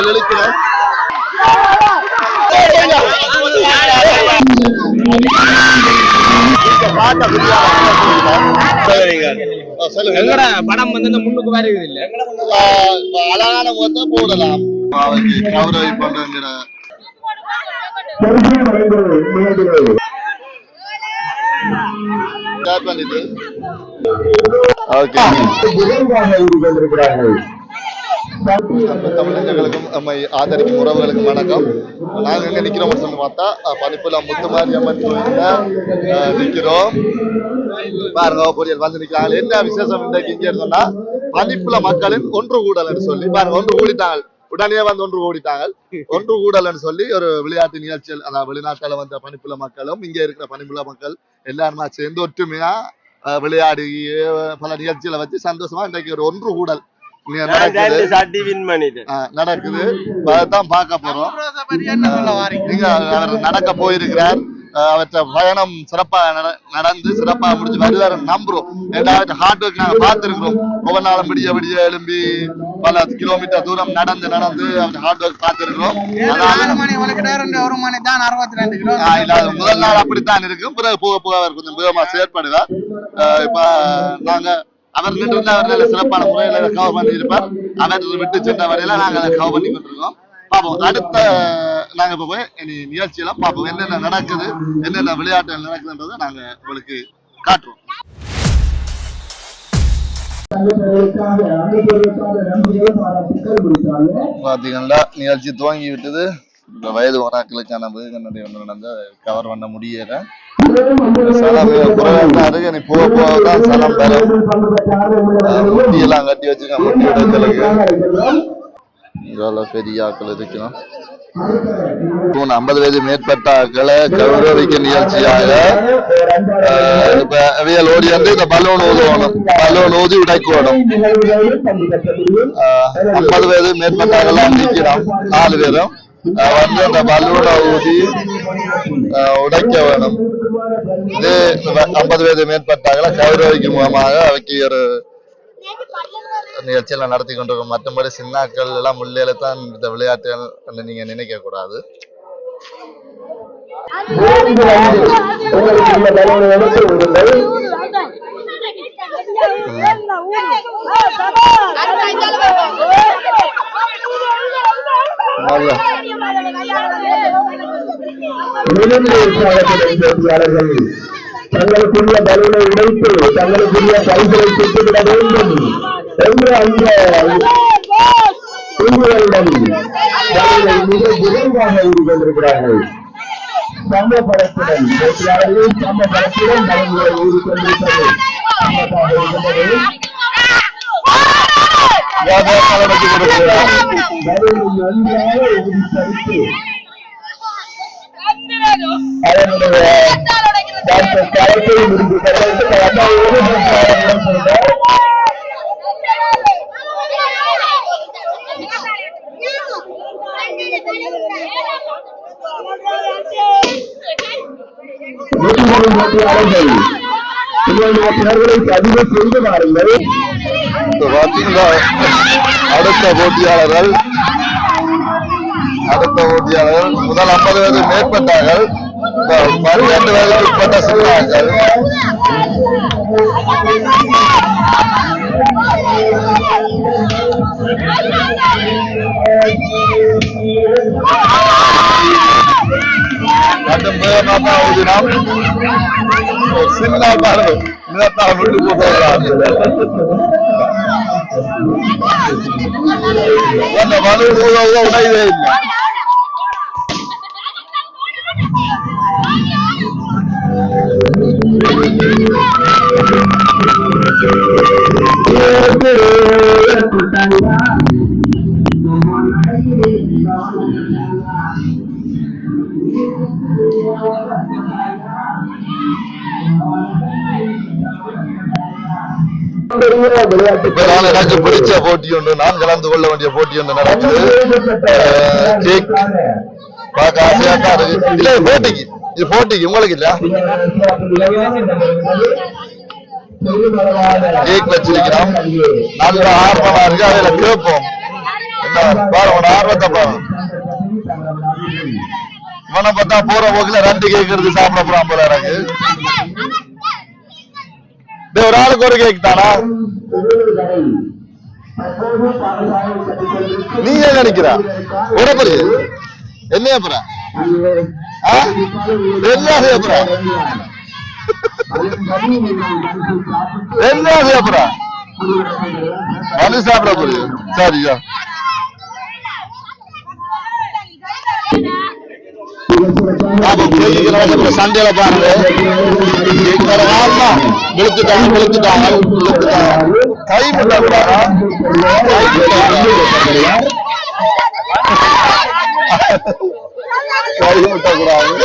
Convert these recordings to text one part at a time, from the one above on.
நாங்கள் இழுக்கிறோம். படம் வந்து முன்னுக்கு வருது இல்ல, அழகான முகத்தை போடலாம். கௌரவி பண்ற தமிழர்களுக்கும் நம்மை ஆதரிக்கும் உறவுகளுக்கும் வணக்கம். நாங்க எங்க நிக்கிறோம் சொல்லி பார்த்தா பனிப்புல முத்துமாரி அம்மன் கோயில்ல நிக்கிறோம். பாருங்க பொரியல் வந்து நிக்கிறாங்க. என்ன விசேஷம் இன்றைக்கு இங்க இருந்தோம்னா பனிப்புல மக்களின் ஒன்று கூடல் சொல்லி பாருங்க, ஒன்று கூடிட்டாங்க. உடனே வந்து ஒன்று கூடிட்டாங்க. ஒன்று கூடல் சொல்லி ஒரு விளையாட்டு நிகழ்ச்சிகள், அதாவது வெளிநாட்டில வந்த பனிப்புல மக்களும் இங்க இருக்கிற பனிப்புல மக்கள் எல்லாருமா சேர்ந்து ஒற்றுமையா விளையாடி பல நிகழ்ச்சிகளை வச்சு சந்தோஷமா இன்றைக்கு ஒரு ஒன்று கூடல் நடக்குது. அதான் பார்க்க போறோம். நீங்க அவர் நடக்க போயிருக்கிறார். அவற்றை பயணம் சிறப்பாக நடந்து சிறப்பாக முடிஞ்சு வருவார் நம்புறோம். ஏதாவது ஹார்ட் ஒர்க் நாங்க பார்த்திருக்கிறோம். ஒவ்வொரு நாளும் விடிய விடிய எழும்பி பல கிலோமீட்டர் தூரம் நடந்து அவர் ஹார்ட் ஒர்க் பார்த்திருக்கிறோம். முதல் நாள் அப்படித்தான் இருக்கும். பிறகு போக போக அவர் கொஞ்சம் வேகமா செயற்படுவார். இப்ப நாங்க அவர் நின்று அவர் சிறப்பான முறையில கவர் பண்ணி இருப்பார். அவர் விட்டு சென்ற வரையில நாங்க அதை கவர் பண்ணி கொண்டிருக்கோம். பார்ப்போம். அடுத்த நாங்க இப்ப போய் இனி நிகழ்ச்சியெல்லாம் பார்ப்போம். என்னென்ன நடக்குது, என்னென்ன விளையாட்டுகள் நடக்குதுன்றதை நாங்க உங்களுக்கு காட்டுறோம். பாத்தீங்கன்னா நிகழ்ச்சி துவங்கி விட்டது. வயது வராக்களுக்கான வேகநடை ஒன்று நடந்த கவர் பண்ண முடியல. சலம் குறைவாக நீ போக போகதான் சலம் பெறும். முட்டியெல்லாம் கட்டி வச்சுருக்கேன். முட்டி இடங்களுக்கு பெரிய ஆக்கள் இருக்கணும். 50 வயது மேற்பட்ட ஆக்களை கௌரவிக்க நிகழ்ச்சியாக இப்ப அவியல் ஓடி வந்து இந்த பலூன் ஊதுவணும். பலூன் ஊதி உடைக்கணும். 50 வயது மேற்பட்டாக்கெல்லாம் நிற்கிறோம். 4 பேரும் வந்து அந்த பலூனை ஊதி உடைக்க வேணும். இது 50 வயது மேற்பட்டாக்களை கௌரவிக்கும் மூலமாக அவைக்கு ஒரு நிகழ்ச்சியெல்லாம் நடத்தி கொண்டிருக்கோம். மற்றபடி சின்னாக்கள் எல்லாம் முள்ளையில தான் இந்த விளையாட்டுகள் நீங்க நினைக்க கூடாது. தங்களுக்குரிய பலனை உடைத்து தங்களுக்குரிய பரிசலை பெற்றுவிட வேண்டும் என்று அந்த தூங்குகளுடன் மிக விரைவாக ஊறிக்கொண்டிருக்கிறார்கள். சமபலத்துடன் போட்டியாளர்கள் சமபலத்துடன் பலன்களை ஊறிக்கொண்டிருப்பது நன்றாக ஊறித்தரித்து அதனுடைய கலைப்பை முடிந்து பதிவு செய்து வாருங்கள். அடுத்த போட்டியாளர்கள் முதல் 50 வயது மேற்பட்டார்கள். 12 வயதுக்கு உட்பட்ட சிறுவர்கள். சின்ன பாரு நிலத்தால் விட்டு போடுறாங்க. அந்த மனு உடையவே இல்லை. எனக்கு பிடிச்ச போட்டி ஒன்று, நான் கலந்து கொள்ள வேண்டிய போட்டி ஒன்று நடக்குது. பார்க்க ஆசையா தான் இருக்கு. இல்ல போட்டிக்கு, இது போட்டிக்கு உங்களுக்கு இல்ல கேக் வச்சிருக்கிறோம். நல்ல ஆர்வமா இருக்கு. அதுல கேட்போம் பாரு ஆர்வத்தை பாரு இவனை பார்த்தா போற போக்குல 2 கேக் எடுத்து சாப்பிட போறான் போல எனக்கு ஒரு ஆளுக்கு ஒரு கேக் தானா நீ ஏன் நினைக்கிறா உடப்படி என்ன போற என்ன செய்யப்புற என்ன செய்யப்புற மனு சாப்பிட போறியா சரியா சண்டையில பாருங்க கை முட்டக்கூடாதா கை முட்டக்கூடாது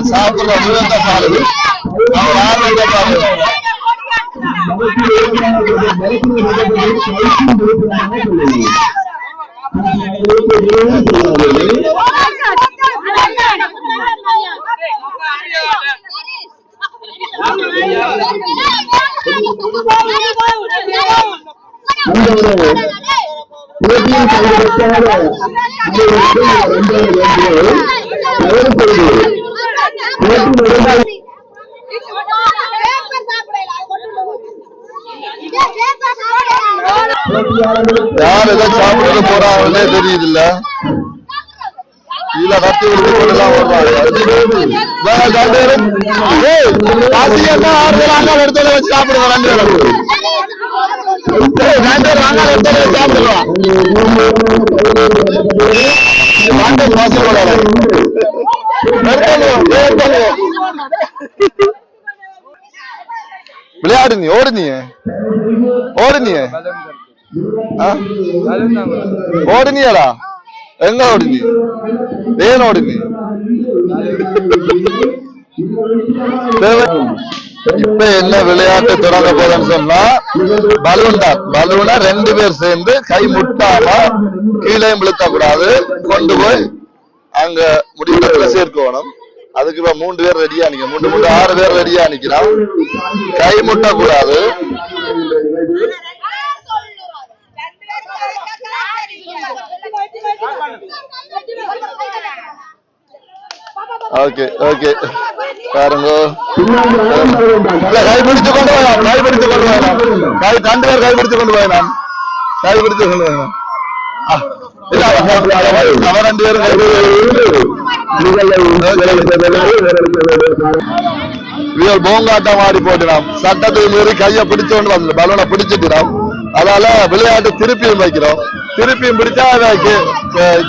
சாப்பிடுற விழுந்த பாரு அவர் ஆர்வத்தை பாரு யார் ஏதோ சாப்பிட போறாங்கன்னே தெரியுது இல்ல கீழே கட்டி விட்டுலாம் எடுத்து வச்சு சாப்பிடுவோம் 2 பேரும் வாங்காத எடுத்து சாப்பிடுவோம் விளையாடு நீ ஓடுனியடா எங்க ஓடுனி ஏன் ஓடுனி இப்ப என்ன விளையாட்டு தொடங்க போதுன்னு சொன்னா பலூன் தான் பலூனை 2 பேர் சேர்ந்து கை முட்டாம கீழே விழுத்த கூடாது கொண்டு போய் அங்க முடிவுல சேர்க்கணும் அதுக்கு இப்ப 3 பேர் ரெடியா நிக்க 3 6 பேர் ரெடியா நிக்கிறான் கை முட்ட கூடாது ஓகே ஓகே பாருங்க கை பிடிச்சு கொண்டு போயலாம் கை பிடிச்சு கொண்டு போயலாம் கை 2 பேர் கை பிடிச்சு கொண்டு போயலாம் கை பிடிச்சு கொண்டு போயலாம் அவர் 2 பேரும் போங்காட்டம் ஆடி போட்டுனாம் சட்டத்தை மீறி கையை பிடிச்சோன்னு வந்து பலூனை பிடிச்சிட்டுனாம் அதால விளையாட்டு திருப்பியும் வைக்கிறோம் திருப்பியும் பிடிச்சா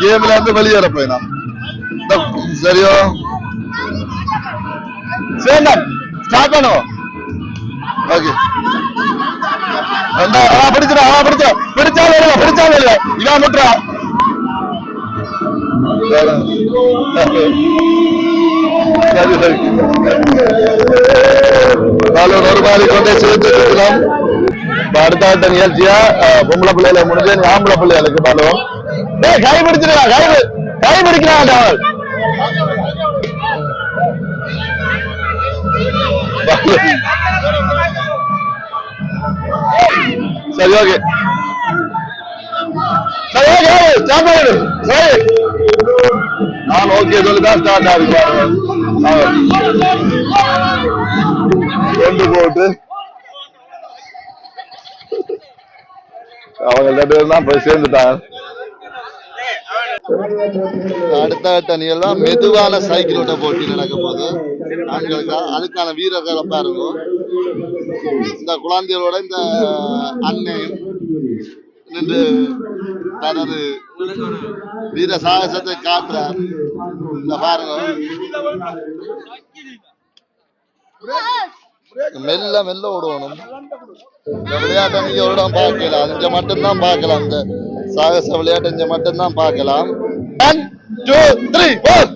கேம்ல இருந்து வெளியேற போயிடும் சரியோ சரி ஸ்டார்ட் பண்ணுவோம் ஓகே பிடிச்சிடா பிடிச்சா இவன் முட்டுறா ஒரு மாதிரி கொண்டே சேர்த்து இருக்கலாம் அடுத்த நிகழ்ச்சியா பொம்பளை பிள்ளைகளை முடிஞ்சு ஆம்பளை பிள்ளைகளுக்கு பாலும் கை பிடிச்சிருக்கா கை பிடிக்கிறான் சரி ஓகே நான் ஓகே சொல்லிதான் ஸ்டார்ட் ஆகுது கொண்டு போட்டு அவங்க 2 பேரும் தான் போய் சேர்ந்துட்டாங்க அடுத்த நிகழ்வா மெதுவான சைக்கிள் ஓட்ட போட்டி நடக்க போது அதுக்கான வீரர்களை பாருங்க இந்த குழந்தைகளோட இந்த அன்னையும் நின்று தனது வீர சாகசத்தை காட்டுறார் இந்த பாருங்க மெல்ல மெல்ல ஓடணும் இந்த விளையாட்டை நீங்க எவ்வளவு பார்க்கலாம் இங்க மட்டும்தான் பார்க்கலாம் இந்த சாகச விளையாட்டு இங்க மட்டும்தான் பார்க்கலாம் 1 2 3 4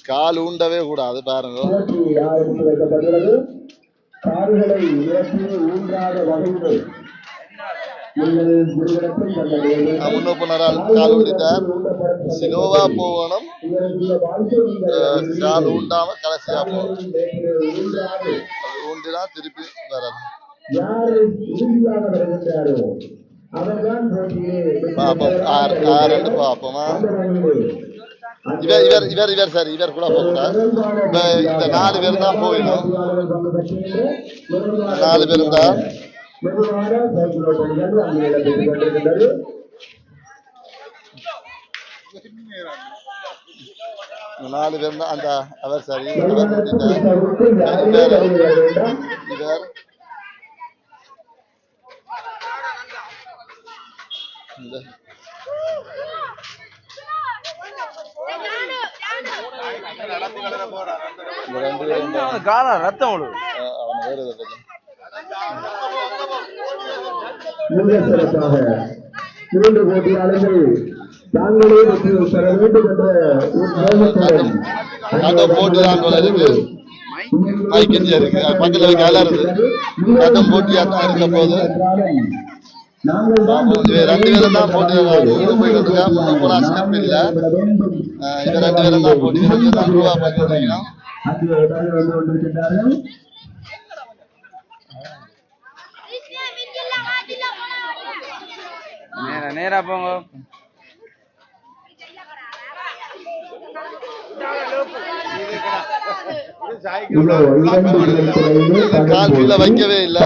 கால் ஊண்டவே கூடாது பாருங்க கால்களை நிரப்பி ஊன்றாத வகையிலே நீங்கள் இருவருக்கும் தங்களுடைய முன்னோப்புனரால் கால் ஊண்டிட்டார். சிலோவா போகணும், கால் ஊண்டாம கடைசியா போகணும். ஊண்டினா திருப்பி வரணும். யாரை உறுதியாக வருகின்றாரோ அவர்தான் பாப்போம். ஆறு பாப்போமா? இவர் சரி, இவர் கூட போட்டார். இந்த 4 பேர் தான் போயிடும். 4 பேரும் தான். 4 பேர் தான். அந்த அவர் சரி, இவர் ரத்தம் அவன் வேறு சிறப்பாக 2 போட்டியாளர்கள் தாங்களே வெற்றி பெற வேண்டும் என்ற போட்டுதான் போல இருக்கு. மைக்கேஜியா இருக்கு பக்கத்துல வைக்க அலருது. ரத்தம் போட்டியா தான் இருக்க போது. 2 பேரும் தான் போட்டி போயிட்டு இருக்கா. முன்னுக்கு போனா ஸ்டெப் இல்ல. இவ 2 பேரும் தான் போட்டி ரூபா பார்த்துருக்கீங்க. நேரா போங்க. கால் கீழே வைக்கவே இல்லை.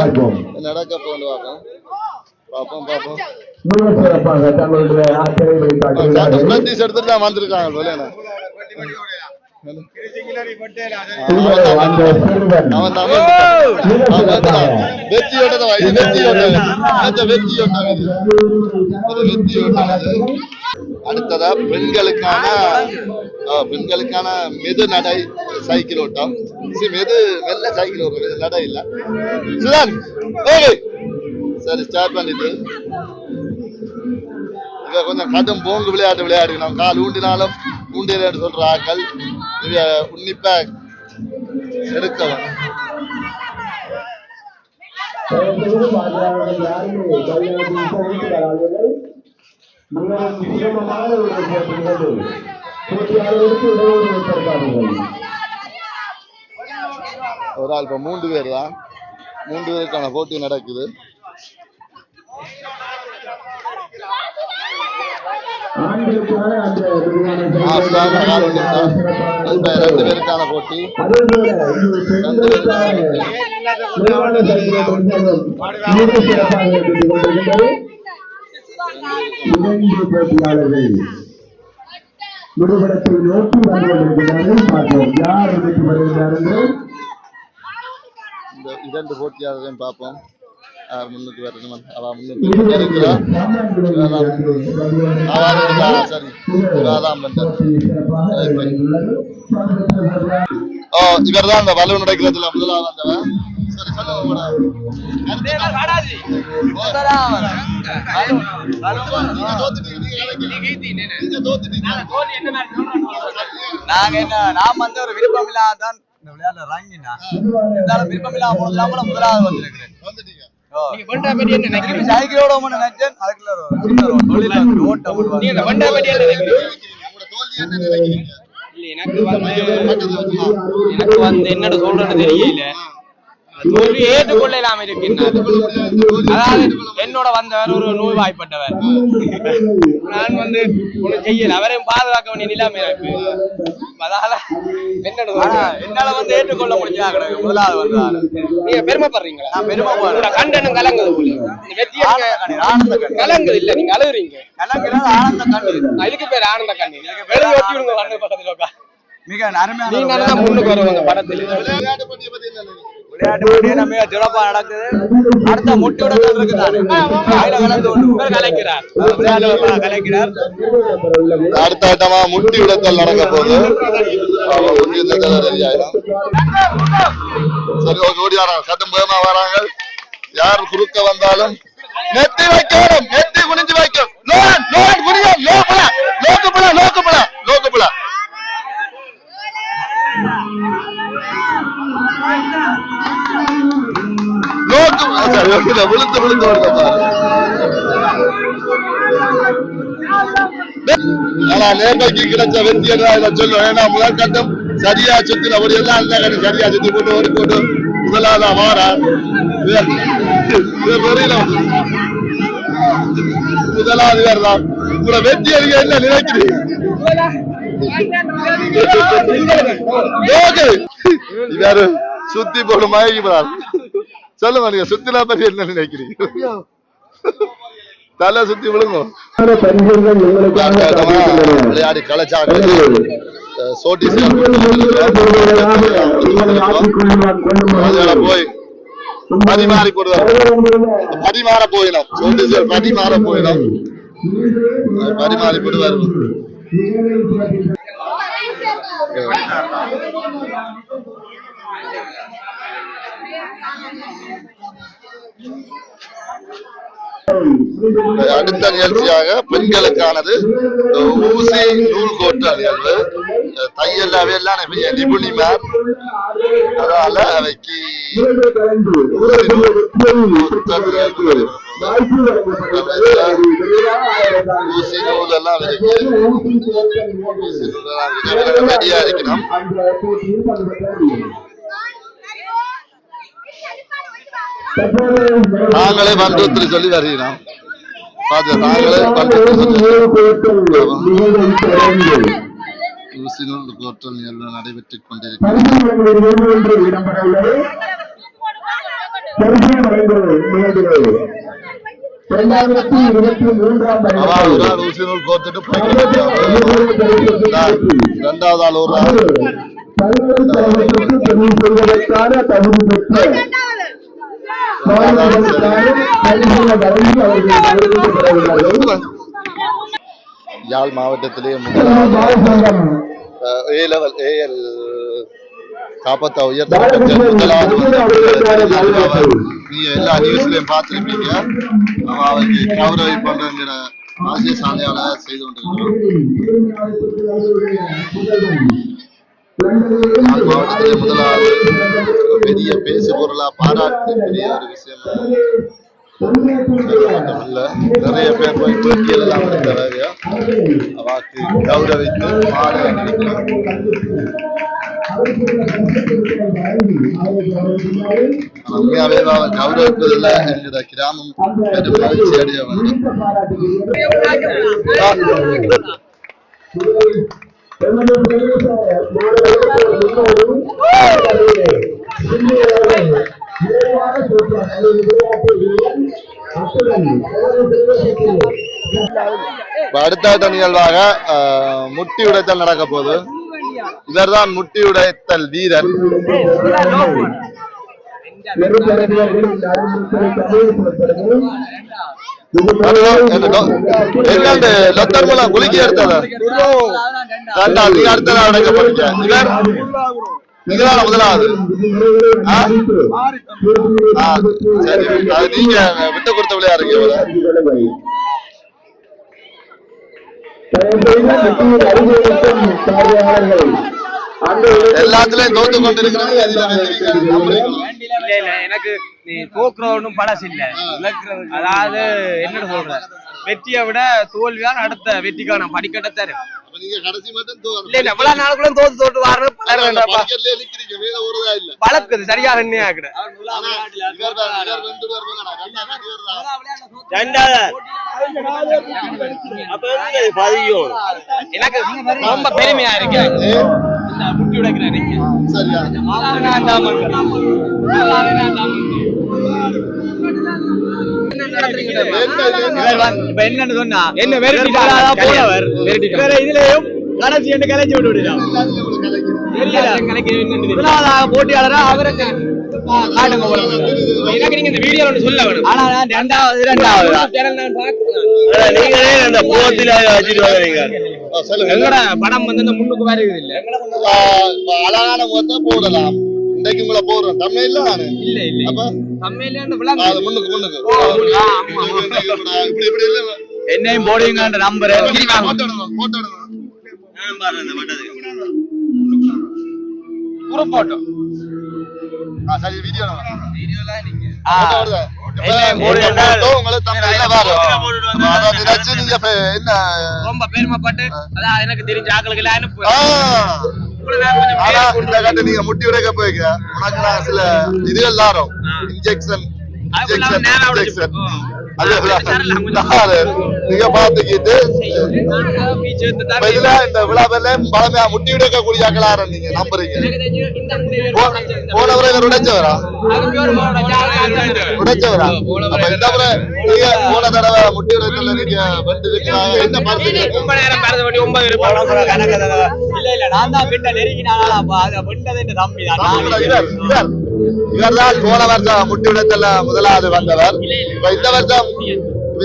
நடக்க போன்னு பார்ப்போம். எடுத்துட்டு தான் வந்திருக்காங்க போல. அடுத்ததா பெண்களுக்கான மெது நடை சைக்கிள் ஓட்டம். மெல்ல சைக்கிள் ஓட்டம், நடை இல்ல. சரி, ஸ்டார்ட் பண்ணிட்டு கொஞ்சம் கடும் போங்கு விளையாட்டு விளையாடுக்கணும். கால் ஊண்டினாலும் ஊண்டியல் சொல்ற ஆக்கள் உன்னிப்பா எடுக்கவும். ஒரு ஆள் இப்ப 3 பேர் தான். 3 பேருக்கான போட்டி நடக்குது. ரெண்டு பேருக்கான போட்டி. போட்டியாளர்கள் நிறுவனத்தை நோக்கி வந்து கொண்டிருக்கிறார்கள். பார்ப்போம் யார் வெற்றி பெறுகிறார் என்று. இந்த 2 போட்டியாளரையும் பார்ப்போம். முன்னுக்கு வரணும். அவ முன்னுக்கு இருக்கிறார். சரி, இவர் தான் அந்த வலு நடக்கிறதுல முதலாவது வந்தவன். சரி, நான் வந்து ஒரு விருப்பம் இல்லாதான் இந்த விளையாட்டுல இறங்கினா இருந்தாலும் விருப்பம் இல்லாம முதலாவது வந்திருக்கிறேன். சைக்கிளோட நினைச்சேன். எனக்கு வந்து என்னோட சொல்றது தெரியல. தோல்வி ஏற்றுக்கொள்ள இல்லாம இருக்கின்றார். அதாவது என்னோட வந்தவர் ஒரு நோய் வாய்ப்பட்டவர். நான் வந்து ஒண்ணு செய்யல, அவரையும் பாதுகாக்க வேண்டிய நிலைமை இருக்கு. அதால என்னால வந்து ஏற்றுக்கொள்ள முடியாது. முதலாவது வந்தாரு. நீங்க பெருமைப்படுறீங்களா? நான் பெருமைப்படுறேன். கண்டனம் கலங்குது போல. கலங்குது இல்ல, நீங்க அழுகுறீங்க. கலங்குறது ஆனந்த கண்ணீர். இதுக்கு பேர் ஆனந்த கண்ணீர். வெளியே ஒட்டி விடுங்க கண்ணு பக்கத்துல. மிக அருமையான முன்னுக்கு வருவாங்க படத்தில். விளையாட்டு போட்டி நம்ம சிறப்பா நடக்குது. அடுத்த முட்டியோட கலைக்கிறார். அடுத்த ஆட்டமா முட்டி விடத்தல் நடக்க போகுது. சரி, ஓடியாராங்க. சட்டம் பயமா வராங்க. யார் குறுக்க வந்தாலும் நெத்தி வைக்கணும். நெத்தி குனிஞ்சு வைக்கும். விழுந்து ஓடுதப்பா. ஆனா நேற்றைக்கு கிடைச்ச வெற்றி என்ன சொல்லுவோம். ஏன்னா முதல் கட்டம் சரியா சுத்தின ஒரு எல்லாம் சரியா சுத்தி போட்டு ஓடி போட்டு முதலாவது வாரா முதலாவது வேறு தான். உங்களை வெற்றி அடிக்க என்ன நினைக்கிறீங்க? வேறு சுத்தி போட்டு மயங்கி போறாரு. சொல்லுங்க நீங்க சுத்தினா பத்தி என்ன நினைக்கிறீங்க? தலை சுத்தி விழுங்க. விளையாடி கலைச்சாங்க போய் பரிமாறி போடுவார். பரிமாற போயிடும் பரிமாற போயிடும் பரிமாறி போடுவார். அடுத்த நிகழ்ச்சியாக பெண்களுக்கானது ஊசி நூல் கோட்ட நிகழ்வு. தையல் அவையெல்லாம் நிபுணிமார். அதனால அவைக்கு ஊசி நூல் எல்லாம் இருக்கு. ரெடியா இருக்கணும். நாங்களே பண்ருத்திரி சொல்லி வருகிறோம். நாங்களே ஊசி நூல் கோட்டல் எல்லாம் நடைபெற்றுக் கொண்டிருக்கிறது. ஊசி நூல் கோத்துட்டு இரண்டாவது ஆள் ஒரு யாழ் மாவட்டத்திலே காப்பத்தா உயர்த்த முதலாவது நீங்க எல்லா நியூஸ்லயும் பார்த்திருப்பீங்க. அவருக்கு கௌரவி பண்ற ஆசிய சாலையால செய்து கொண்டிருக்கிறோம். மாவட்டத்திலே முதலாவது பெரிய பேசு பொருளா பாராட்டக்கூடிய ஒரு விஷயம் மட்டுமல்ல, நிறைய பேர் போய் பேட்டியல் எல்லாம் எடுத்தவங்க அவாக்கு கௌரவித்து மாலை அணிவிக்கிறார். உண்மையாவே கௌரவிப்பதில் என்கிற கிராமம் பெரும் மகிழ்ச்சி அடைய வேண்டும். அடுத்த நிகழ்வாக முட்டி உடைத்தல் நடக்க போகுது. இவர்தான் முட்டி உடைத்தல் வீரர். லொத்தர் மூலம் குலுக்கி எடுத்தது நீங்க அடுத்ததான் அடைக்க போறீங்க. இவர் நீங்களான முதலாவது. சரி, நீங்க விட்டு கொடுத்த விளையாடுறீங்க. எல்லாத்துலயும் தோத்து கொண்டிருக்கிறது. எனக்கு நீ தோக்குறவனும் பழசு இல்ல. அதாவது என்ன சொல்ற, வெற்றியை விட தோல்விதான் அடுத்த வெற்றிக்கான படிக்கட்ட தரும். பழக்குது சரியாக எனக்கு ரொம்ப பெருமையா இருக்கு. முட்டி உடைக்கிறேன் என்னன்னு சொன்னா என்ன போனவர் இதுலயும் கடைசி என்ன கலைச்சி விட்டு போட்டியாளரா அவருக்கு எனக்கு நீங்க இந்த வீடியோ ஒன்று சொல்ல வேணும். ஆனா ரெண்டாவது எங்கட படம் வந்து இந்த முன்னுக்கு வருது இல்ல. அழகான முகத்தை போடலாம். இன்னைக்கு உங்களை போடுறோம் தமிழ்ல. நானு இல்ல இல்ல அப்ப தமிழ்ல முன்னுக்கு என்னையும் போடுவீங்க நம்பர் போட்டோ. சரி, வீடியோ நீங்க ரொம்ப பெருமைப்பட்டு அதான் எனக்கு தெரிஞ்ச ஆக்களுக்கு எல்லாம் அனுப்பு. நீங்க முட்டி உடைக்க போய்க்க உனக்கு நான் சில இதுகள் தாரோம் இன்ஜெக்ஷன் நீங்க பாத்துக்கிட்டு இந்த விழாவில் பழமையா முட்டி உடைக்க கூடிய ஆக்களார நீங்க நம்புறீங்க. போனவரை உடைச்சவரா உடைச்சவரா இந்த முறை நீங்க போன தடவை முட்டி உடைக்கல நீங்க வந்து என்ன பாருங்க இவர்தான் போன வருஷம் முட்டி உடைத்தல முதலாவது வந்தவர். இந்த வருஷம்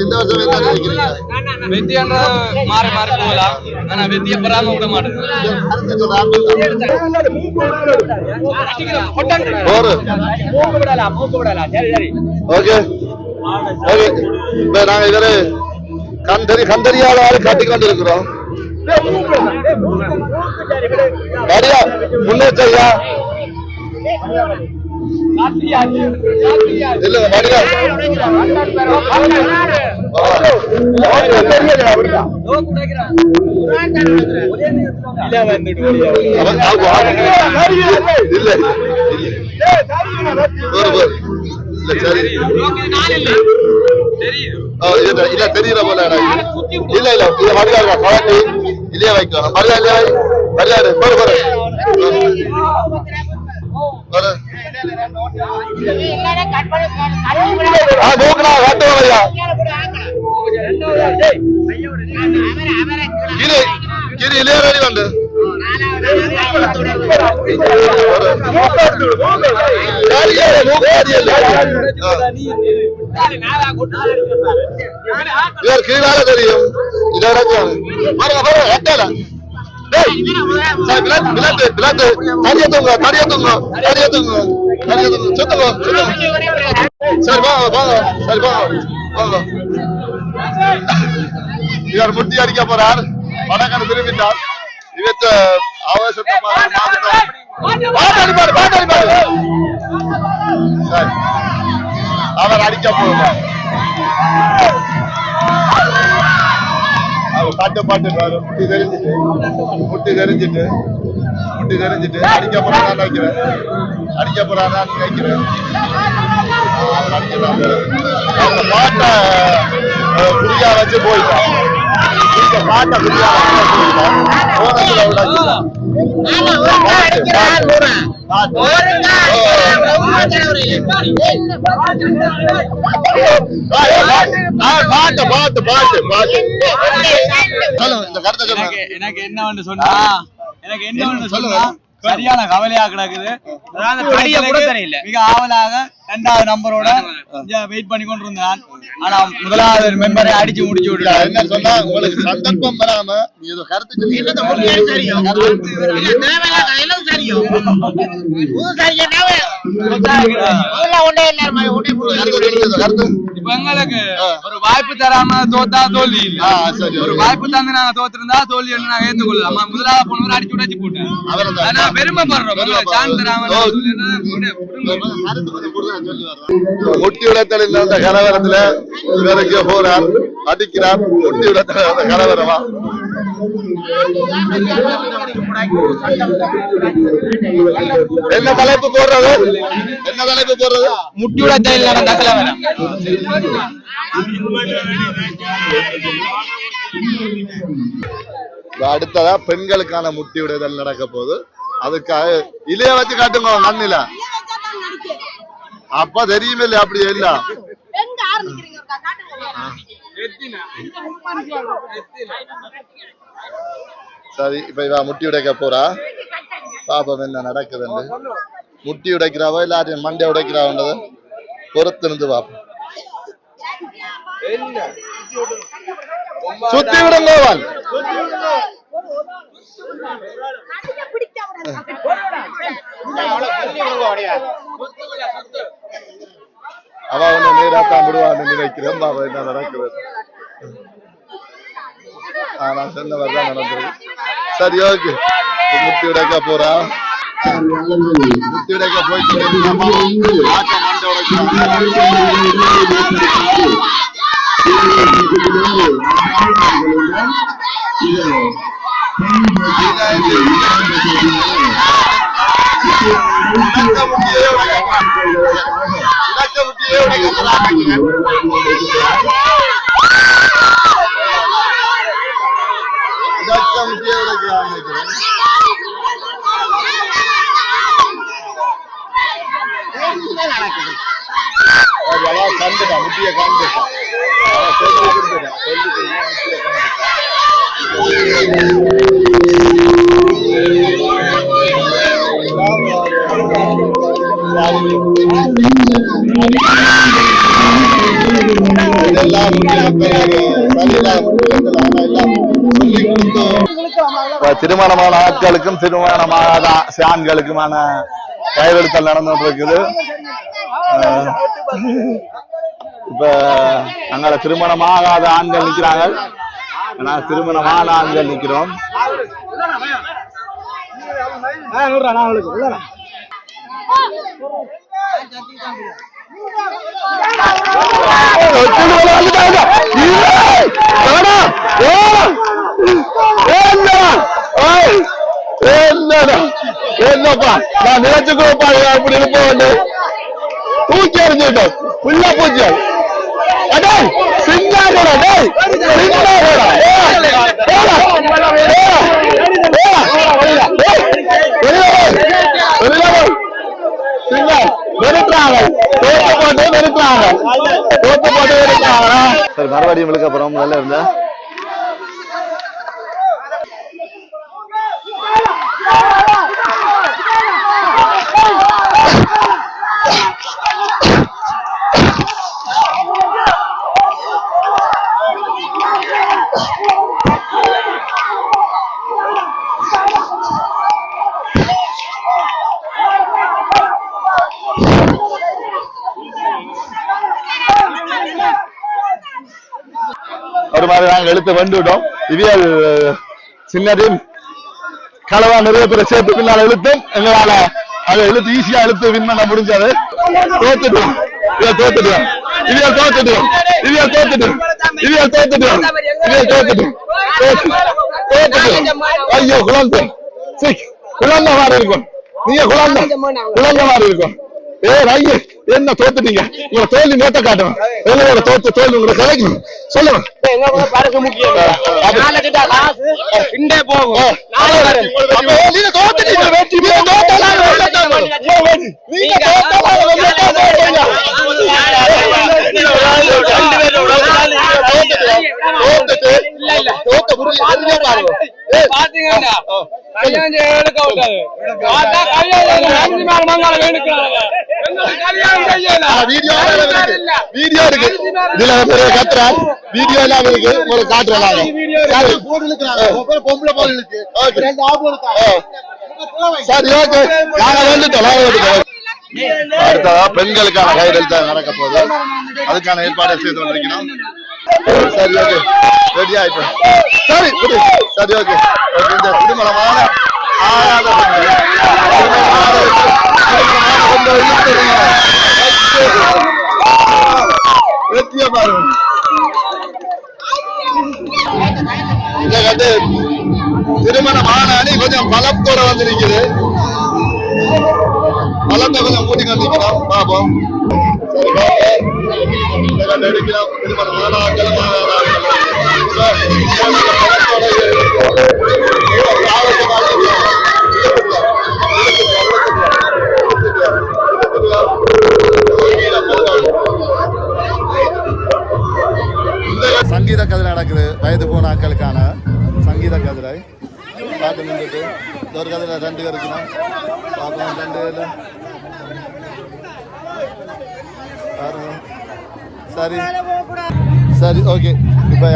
என்ன நினைக்கிறீங்க? வெத்தி மாறி மாறி போகலாம். ஆனா வெத்திய பெறாம விட மாட்டேங்குது. இப்ப நாங்க இவரு கந்தரியால காட்டிக்கொண்டிருக்கிறோம். முன்னேற்றையா இல்ல தெரியல போல இல்ல இல்ல இல்லையே வைக்கணும் மரியாதை வந்து கீழால தெரியும் சரி வாங்க சரி வாங்க. இவர் முட்டி அடிக்க போறார். வடக்கன் திரும்பிட்டார். இவற்ற அவசரத்தை அவர் அடிக்க போகிறார். அவர் பாட்டு முட்டி தெரிஞ்சிட்டு அடிக்க போறான்னு நினைக்கிறேன். பாட்டை புரியா வச்சு போயிட்டான். பாட்டை புரியா எனக்கு என்ன ஒன்று சொன்னா சரியான கவலையா கிடக்குது. மிக ஆவலாக 2வது நம்பரோட வெயிட் பண்ணி கொண்டு இருந்தான். ஆனா முதலாவது மெம்பரை அடிச்சு முடிச்சு விட்டு என்ன சொன்னா உங்களுக்கு சந்தர்ப்பம் வராம கருத்து இப்ப எங்களுக்கு ஒரு வாய்ப்பு தராம தோத்தா தோல்வி இல்ல. ஒரு வாய்ப்பு தந்து நாங்க தோத்திருந்தா தோல்வி நாங்க ஏற்றுக்கொள்ளலாம். முதலாவது போனவர் அடிச்சு உடைச்சு போட்டேன். முட்டி உடைத்தலில் நடந்த கலவரத்துல இவருக்கு போறார், அடிக்கிறார். முட்டி உடைத்தல் அந்த கலவரமா என்ன தலைப்பு போடுறது? முட்டி உடைத்தலில் நடந்த கலவரம். அடுத்ததா பெண்களுக்கான முட்டி உடைதல் நடக்க போகுது. அதுக்காக இலைய வச்சு காட்டுங்க கண்ணில. அப்ப தெரியுமே இல்ல அப்படி இல்ல. சரி இப்ப இவ முட்டி உடைக்க போறா. பாப்பம் என்ன நடக்குதுன்னு. முட்டி உடைக்கிறாவோ எல்லாரையும் மண்டை உடைக்கிறாவன்றது பொறுத்து இருந்து பாப்போம். சுத்தி விடுங்கோவன். அவ ஒண்ணு நேராத்தான் விடுவான்னு நினைக்கிறேன். பாப்பா என்ன நடக்குது. நான் சொன்னவர் தான் நடந்தது. சரி ஓகே முட்டி உடைக்க போறா. முத்திடைக்க போயிட்டு ஆட்டம் மண்டை உடைக்கிறாங்க. முட்டிய காண்பிட்டான் திருமணமான ஆட்களுக்கும் திருமணமான ஆண்களுக்குமான கையெழுத்தல் நடந்துட்டு இருக்குது. இப்ப அங்க திருமணமாகாத ஆண்கள் நிக்கிறாங்க, திருமணமான ஆண்கள் நிக்கிறோம். என்னப்பா நான் நினைச்சுக்கோப்பா அப்படி இருப்போம் தூக்கி எறிஞ்சுட்டோம் உள்ள பூச்சி அடே சிங்காடா டேய் சிங்காடா மறுபடியும் விழுக்க அப்புறம் நல்லா இருந்தா ஒரு மாதிரி நாங்க எழுத்து வந்துவிட்டோம். இவியல் சின்னதும் களவா நிறைய பேரை சேர்த்து பின்னால எழுத்தும் எங்களால அதை எழுத்து ஈஸியா எழுத்து வின் பண்ண முடிஞ்சது. தோத்துட்டோம் இவியல் தோத்துட்டோம் இவியல் தோத்துட்டோம் இவியல் தோத்துட்டோம் இவியல் தோத்துட்டோம் இவியல் தோத்துட்டோம் தோத்துட்டோம். ஐயோ குழந்தை குழந்தை மாதிரி இருக்கும், நீங்க குழந்தை மாதிரி இருக்கும். ஐயோ என்ன தோத்துட்டீங்க, உங்களை தோல்வி நேத்த காட்டும். உங்களோட தோல்வி உங்களை கலைக்கணும் சொல்லுங்க. வீடியோ இருக்கு, இதுல கத்துறா வீடியோ எல்லாம் இருக்கு, உங்களுக்கு காட்டுறாங்க. சரி ஓகே நாங்க வந்துட்டோம். அடுத்ததா பெண்களுக்கான கையெழுத்து நடக்க போகுது, அதுக்கான ஏற்பாடு செய்து கொண்டிருக்கிறோம். சரி ஓகே ரெடி ஆயிட்டோம். சரி சரி ஓகே இந்த திருமணமான ஆகாத வெற்றிய பாருங்க. இந்த கட்டு திருமணமான அணி கொஞ்சம் பலத்தோட வந்திருக்குது, பலத்தை கொஞ்சம் மூடி கண்டிக்கிறோம் பாப்போம். சரி எடுக்கிறோம் திருமணமான சங்கீத கதிரை நடக்குது, வயது போன ஆட்களுக்கான சங்கீத கதிரை பார்த்து நின்றுட்டு ஒரு கதிரை 2 பேர் இருக்கணும் பார்ப்போம். 2 பேர் பாருங்க. சரி சரி ஓகே இப்போ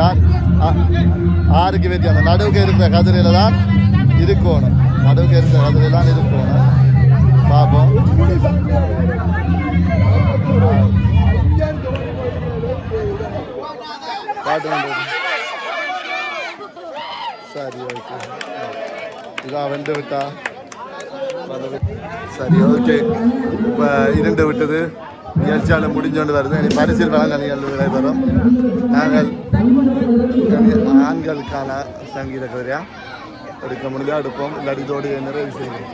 யாருக்கு வெற்றி அந்த நடுவுக்கு இருக்கிற கதிரையில தான் இருக்கணும், நடுவுக்கு இருக்கிற கதிரையில தான் இருக்கணும் பார்ப்போம். சரி ஓகே இதா வெண்டு விட்டா சரி ஓகே. இப்போ இரண்டு விட்டது நிகழ்ச்சியால் முடிஞ்சோண்டு வருது. இனி பரிசில் வழங்க நிகழ்வு நடைபெறும். நாங்கள் ஆண்களுக்கான சங்கீத கதையா எடுக்க முடிஞ்சால் எடுப்போம், இல்லாட்டி இதோடு நிறைவு செய்வோம்.